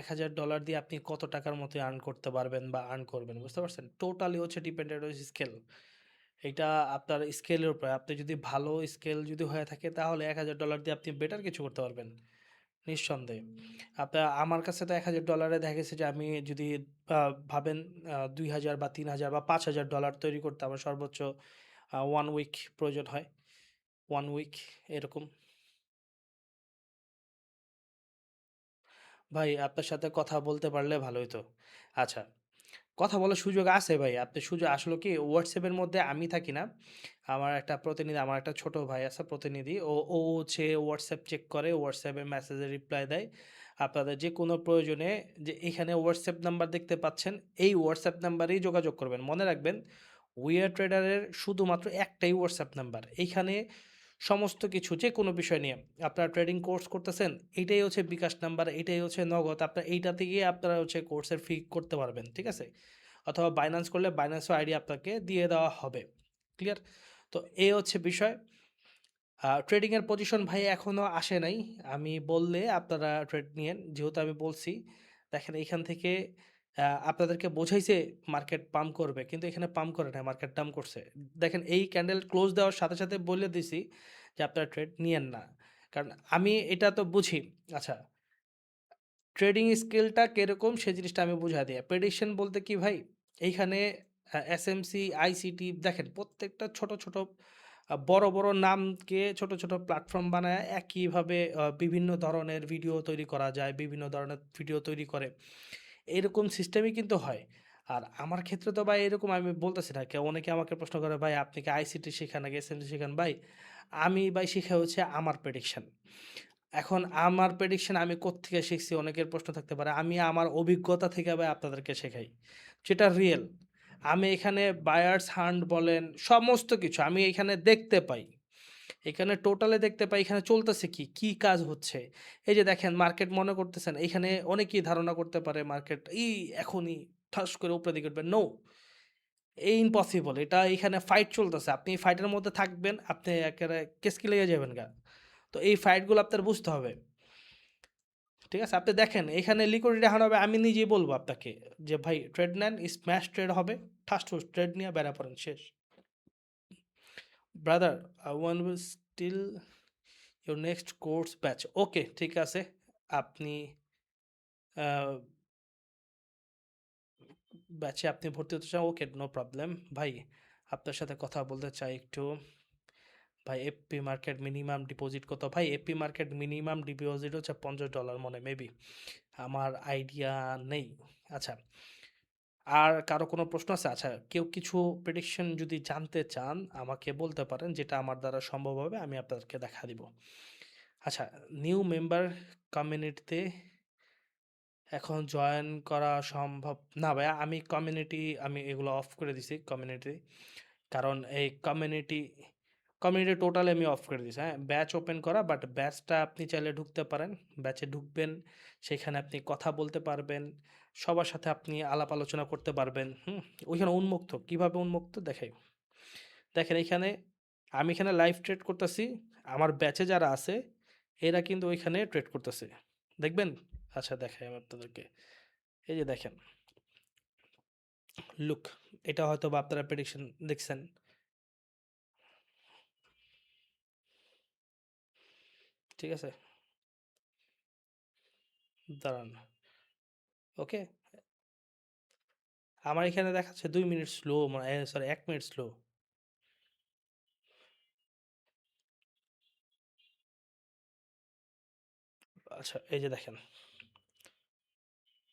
$1000 দিয়ে আপনি কত টাকার মতো আর্ন করতে পারবেন বা আর্ন করবেন, বুঝতে পারছেন? টোটালি হচ্ছে ডিপেন্ডেন্ট হচ্ছে স্কেল। এইটা আপনার স্কেলের উপরে। আপনি যদি ভালো স্কেল যদি হয়ে থাকে তাহলে $1000 দিয়ে আপনি বেটার কিছু করতে পারবেন, নিঃসন্দেহে। আমার কাছে তো $1000 দেখা গেছে যে আমি যদি ভাবেন 2000 বা 3000 বা $5000 তৈরি করতে আমার সর্বোচ্চ 1 উইক প্রয়োজন হয়। 1 উইক এরকম। ভাই আপনার সাথে কথা বলতে পারলে ভালো হইতো। আচ্ছা, কথা বলার সুযোগ আছে ভাই। আপনি সুযোগ আসলে কি WhatsApp এর মধ্যে আমি থাকি না। আমার একটা প্রতিনিধি, আমার একটা ছোট ভাই আছে প্রতিনিধি। ও হচ্ছে WhatsApp চেক করে, WhatsApp এ মেসেজে রিপ্লাই দেয়। আপনাদের যেকোনো প্রয়োজনে যে এখানে WhatsApp নাম্বার দেখতে পাচ্ছেন, এই WhatsApp নাম্বারেই যোগাযোগ করবেন। মনে রাখবেন We Are Trader এর শুধুমাত্র একটাই WhatsApp নাম্বার। এইখানে সমস্ত কিছু যেকোনো বিষয় নিয়ে আপনারা ট্রেডিং কোর্স করতেছেন, এইটাই হচ্ছে বিকাশ নাম্বার, এইটাই হচ্ছে নগদ। আপনার এইটাতে গিয়ে আপনারা হচ্ছে কোর্সের ফি করতে পারবেন। ঠিক আছে? অথবা বাইন্যান্স করলে বাইন্যান্সও আইডি আপনাকে দিয়ে দেওয়া হবে। ক্লিয়ার? তো এই হচ্ছে বিষয়। ট্রেডিংয়ের পজিশন ভাই এখনও আসে নাই। আমি বললে আপনারা ট্রেড নিয়েন। যেহেতু আমি বলছি, দেখেন এইখান থেকে আপনাদেরকে বোঝাইছে মার্কেট পাম্প করবে। কিন্তু এখানে পাম্প করে নাই, মার্কেট ডাম্প করছে। দেখেন এই ক্যান্ডেল ক্লোজ দেওয়ার সাথে, সাথে বলে দিছি যে আপনারা ট্রেড নিয়েন না। কারণ আমি এটা তো বুঝি। আচ্ছা, ট্রেডিং স্কিলটা কিরকম সে জিনিসটা আমি বুঝাই দিই। প্রেডিকশন বলতে কি ভাই? এইখানে এসএমসি, আইসিটি দেখেন প্রত্যেকটা ছোট, ছোট বড়, বড় নামকে ছোট, ছোট প্ল্যাটফর্ম বানায় একইভাবে বিভিন্ন ধরনের ভিডিও তৈরি করা যায়, বিভিন্ন ধরনের ভিডিও তৈরি করে। এরকম সিস্টেমই কিন্তু হয়। আর আমার ক্ষেত্রে তো ভাই এরকম আমি বলতেছি না। অনেকে আমাকে প্রশ্ন করে, "ভাই আপনি কি আইসিটি শিখান নাকি এসএমসি শিখান?" ভাই আমি ভাই শিখাই হচ্ছে আমার প্রেডিকশন। এখন আমার প্রেডিকশন আমি কোত্থেকে শিখছি অনেকের প্রশ্ন থাকতে পারে। আমি আমার অভিজ্ঞতা থেকে ভাই আপনাদেরকে শেখাই। যেটা রিয়েল। আমি এখানে বায়ার্স হান্ট বলেন, সমস্ত কিছু আমি এখানে দেখতে পাই। এখানে টোটালে দেখতে পাই এখানে চলতেছে কি, কি কাজ হচ্ছে। এই যে দেখেন মার্কেট মনে করতেছেন এখানে অনেকেই ধারণা করতে পারে মার্কেট এখনই ঠাস করে উপরের দিকে উঠবে। No, impossible. এটা এখানে ফাইট চলতেছে। আপনি এই ফাইটের মধ্যে থাকবেন, আপনি একেবারে কেসকি লেগে যাবেন গা। তো এই ফাইটগুলো আপনার বুঝতে হবে। ঠিক আছে? আপনি দেখেন এখানে লিকুইডিটি হারাবে আমি নিজেই বলব আপনাকে যে ভাই ট্রেড নেন, স্ম্যাশ ট্রেড হবে। ঠাস-ঠুস ট্রেড নিয়ে বেড়া পড়েন শেষ। Brother, one will steal your next course batch. Okay, ঠিক আছে। আপনি আ ব্যাচে আপনি ভর্তি হতে চান, ওকে, নো প্রবলেম। ভাই আপনার সাথে কথা বলতে চাই একটু। ভাই এফপি মার্কেট মিনিমাম ডিপোজিট কত? ভাই এফপি মার্কেট মিনিমাম ডিপোজিট হচ্ছে $50 মনে মেবি। আমার আইডিয়া নেই। আচ্ছা, আর কারো কোনো প্রশ্ন আছে? আচ্ছা, কেউ কিছু প্রেডিকশন যদি জানতে চান আমাকে বলতে পারেন, যেটা আমার দ্বারা সম্ভব হবে আমি আপনাদেরকে দেখা দিব। আচ্ছা, নিউ মেম্বার কমিউনিটিতে এখন জয়েন করা সম্ভব না ভাইয়া। আমি কমিউনিটি আমি এগুলো অফ করে দিছি কমিউনিটি। কারণ এই কমিউনিটি টোটালি আমি অফ করে দিছি, হ্যাঁ? ব্যাচ ওপেন করা, বাট ব্যাচটা আপনি চাইলে ঢুকতে পারেন। ব্যাচে ঢুকবেন, সেখানে আপনি কথা বলতে পারবেন। সবার সাথে আপনি আলাপ আলোচনা করতে পারবেন, হুম? ওইখানে উন্মুক্ত। কিভাবে উন্মুক্ত দেখাই। দেখেন এইখানে আমি এখানে লাইভ ট্রেড করতেছি। আমার ব্যাচে যারা আছে এরা কিন্তু ওইখানে ট্রেড করতেছে। দেখবেন? আচ্ছা দেখাই আমি আপনাদেরকে। এই যে দেখেন, লুক, এটা হয়তোবা আপনারা প্রেডিকশন দেখছেন। ঠিক আছে? দাঁড়ান। ওকে? আমার এখানে দেখাচ্ছে ২ মিনিট স্লো, মানে সরি ১ মিনিট স্লো। আচ্ছা এই যে দেখেন।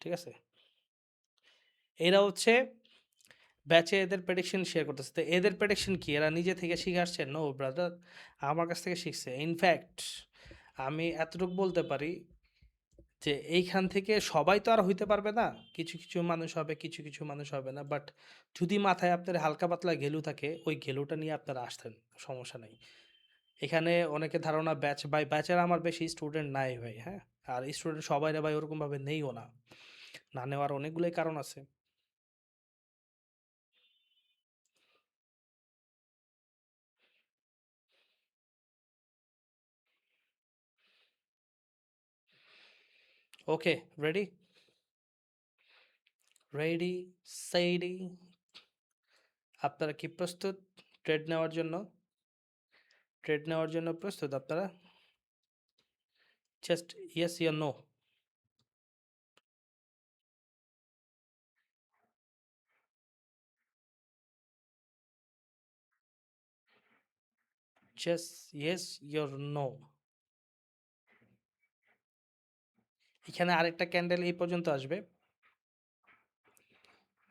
ঠিক আছে? এরা হচ্ছে ব্যাচে এদের প্রেডিকশন শেয়ার করতেছে। তো এদের প্রেডিকশন কি? এরা নিজে থেকে শিখে আসছে? নো ব্রাদার, আমার কাছ থেকে শিখছে। ইনফ্যাক্ট আমি এতটুকু বলতে পারি যে এইখান থেকে সবাই তো আর হইতে পারবে না। কিছু, কিছু মানুষ হবে, কিছু, কিছু মানুষ হবে না। বাট যদি মাথায় আপনার হালকা পাতলা ঘেলু থাকে, ওই ঘেলুটা নিয়ে আপনারা আসতেন। সমস্যা নাই। এখানে অনেকের ধারণা ব্যাচ ভাই, ব্যাচের আমার বেশি স্টুডেন্ট নাই ভাই, হ্যাঁ? আর স্টুডেন্ট সবাইরে ভাই ওরকমভাবে নেইও না। না নেওয়ার অনেকগুলোই কারণ আছে। ওকে, রেডি? রেডি, সেইডি। আপনারা কি প্রস্তুত ট্রেড নেওয়ার জন্য? ট্রেড নেওয়ার জন্য প্রস্তুত আপনারা? Just yes or no. Just yes or no. এখানে আরেকটা ক্যান্ডেল এই পর্যন্ত আসবে।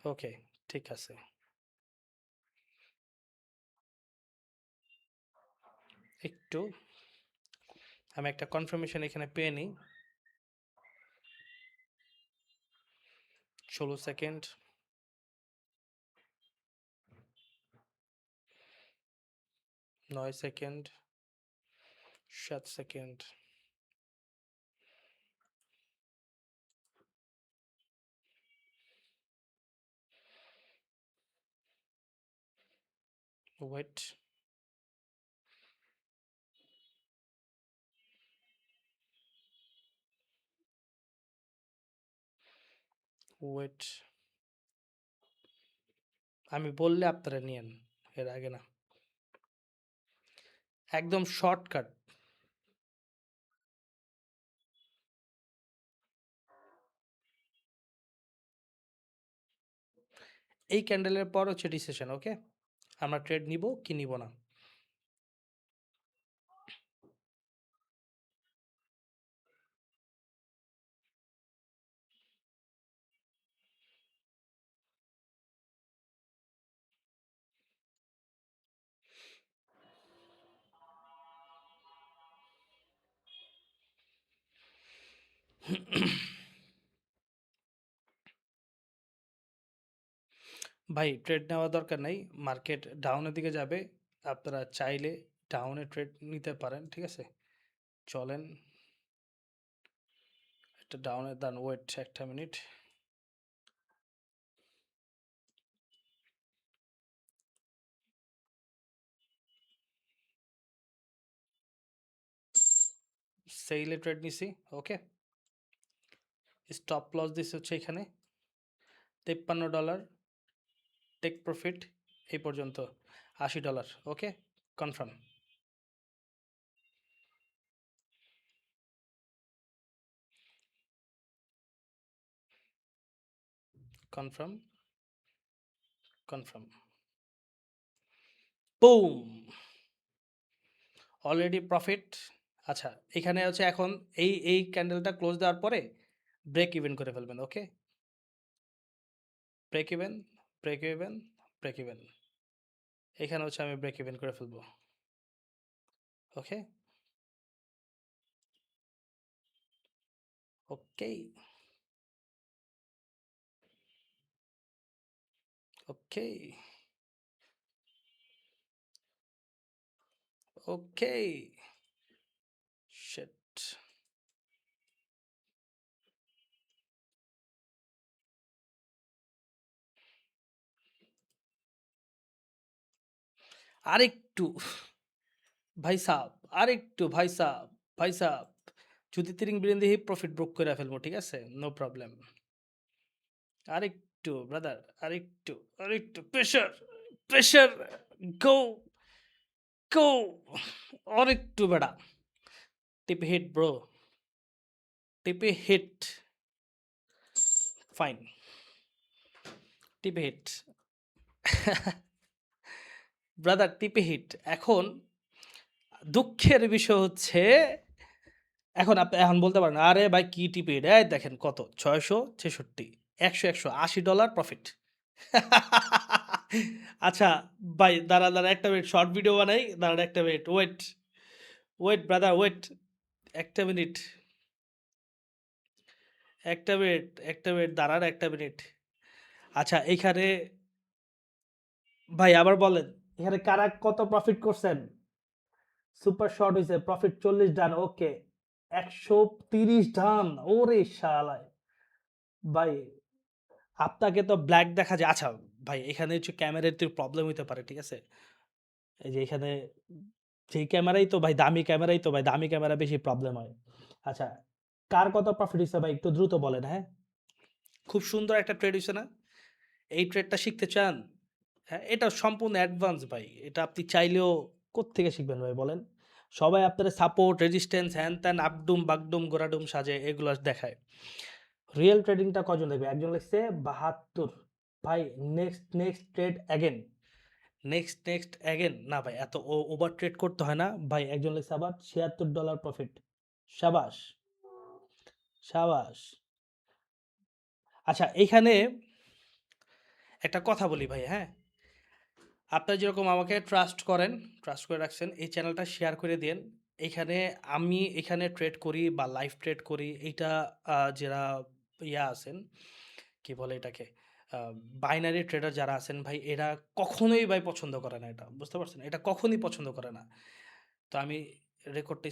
ওকে, ঠিক আছে। একটু আমি একটা কনফার্মেশন এখানে পেয়ে নিই। 16 second, 9 second, 7 second, wait, wait. আমি বললে আপনারা নিয়েন, এর আগে না। একদম শর্টকাট। এই ক্যান্ডেলের পর হচ্ছে ডিসিশন। ওকে, আমরা ট্রেড নিব কি নিব না। ভাই ট্রেড নেওয়া দরকার নাই, মার্কেট ডাউনের দিকে যাবে। আপনারা চাইলে ডাউনে ট্রেড নিতে পারেন, ঠিক আছে। চলেন একটা ডাউনে দান, ওয়েট একটা মিনিট। সেইলে ট্রেড নিছি। ওকে, স্টপ লস দিছে হচ্ছে এখানে $53, টেক প্রফিট এই পর্যন্ত $80। Okay, confirm, confirm, confirm. Boom, already profit. আচ্ছা, এখানে হচ্ছে এখন এই ক্যান্ডেলটা ক্লোজ দেওয়ার পরে ব্রেক ইভেন করে ফেলবেন। Okay, break even, break even, break even. এখানে হচ্ছে আমি ব্রেক ইভেন করে ফেলবো। ওকে, ওকে, ওকে, ওকে। শিট, আরেকটু ভাই সাহ, আরেকটু ভাই সাহ, ভাই সাহ। যদি তিরিং বিরিং দিয়ে প্রফিট বুক করে ফেলবো, ঠিক আছে, নো প্রবলেম। আরেকটু ব্রাদার, আরেকটু, আরেকটু প্রেশার, প্রেশার, গো, গো, আরেকটু বেড়া। টিপে হিট ব্রো, টিপে হিট, ফাইন, টিপে হিট। ব্রাদার টিপে হিট। এখন দুঃখের বিষয় হচ্ছে, এখন আপনি এখন বলতে পারেন আরে ভাই কি টিপে হিট, এই দেখেন কত, 666, 100, $80 প্রফিট। আচ্ছা ভাই, দাঁড়া দাঁড়া একটা মিনিট, শর্ট ভিডিও বানাই, দাঁড়া একটা minute, wait, wait brother, wait একটা মিনিট, একটা মিনিট, একটা মিনিট দাঁড়ান, একটা মিনিট। আচ্ছা এইখানে ভাই আবার বলেন, এখানে কারা কত প্রফিট করছেন? সুপার শর্ট হয়েছে, প্রফিট 40 ডান। ওকে, 130 ডান। ওরে শালায় ভাই, আপনাকে তো ব্ল্যাক দেখা যায়। আচ্ছা ভাই, এখানে হচ্ছে ক্যামেরার তো প্রবলেম হইতে পারে, ঠিক আছে। এই যে এখানে যেই ক্যামেরাই তো ভাই দামি ক্যামেরাই তো ভাই, দামি ক্যামেরা বেশি প্রবলেম হয়। আচ্ছা, কার কত প্রফিট হয়েছে ভাই একটু দ্রুত বলেন, হ্যাঁ। খুব সুন্দর একটা ট্রেড হইছে না? এই ট্রেডটা শিখতে চান? হ্যাঁ, এটা সম্পূর্ণ অ্যাডভান্স ভাই। এটা আপনি চাইলেও কোত্থেকে শিখবেন ভাই বলেন? সবাই আপনারে সাপোর্ট, রেজিস্ট্যান্স, হ্যান-ত্যান, আপডুম, বাকডুম, গোরাডুম সাজে এগুলা দেখায়। রিয়েল ট্রেডিংটা কয়জন দেখবে? একজন লিখছে ৭২ ভাই next trade again. Next again না ভাই এত ওভার ট্রেড করতে হয় না। ভাই একজন লিখছে আবার $৭৬ প্রফিট। শাবাশ, শাবাশ। আচ্ছা এইখানে একটা কথা বলি ভাই, হ্যাঁ? আপনারা যেরকম আমাকে ট্রাস্ট করে রাখছেন, এই চ্যানেলটা শেয়ার করে দিয়েন। আমি এখানে ট্রেড করি বা লাইভ ট্রেড করি এইটা যারা আছেন, কি বলে এটাকে? আ বাইনারি ট্রেডার যারা আছেন ভাই এরা কখনোই ভাই পছন্দ করে না এটা। বুঝতে পারছেন? এটা কখনই পছন্দ করে না। তো আমি রেকর্ডটা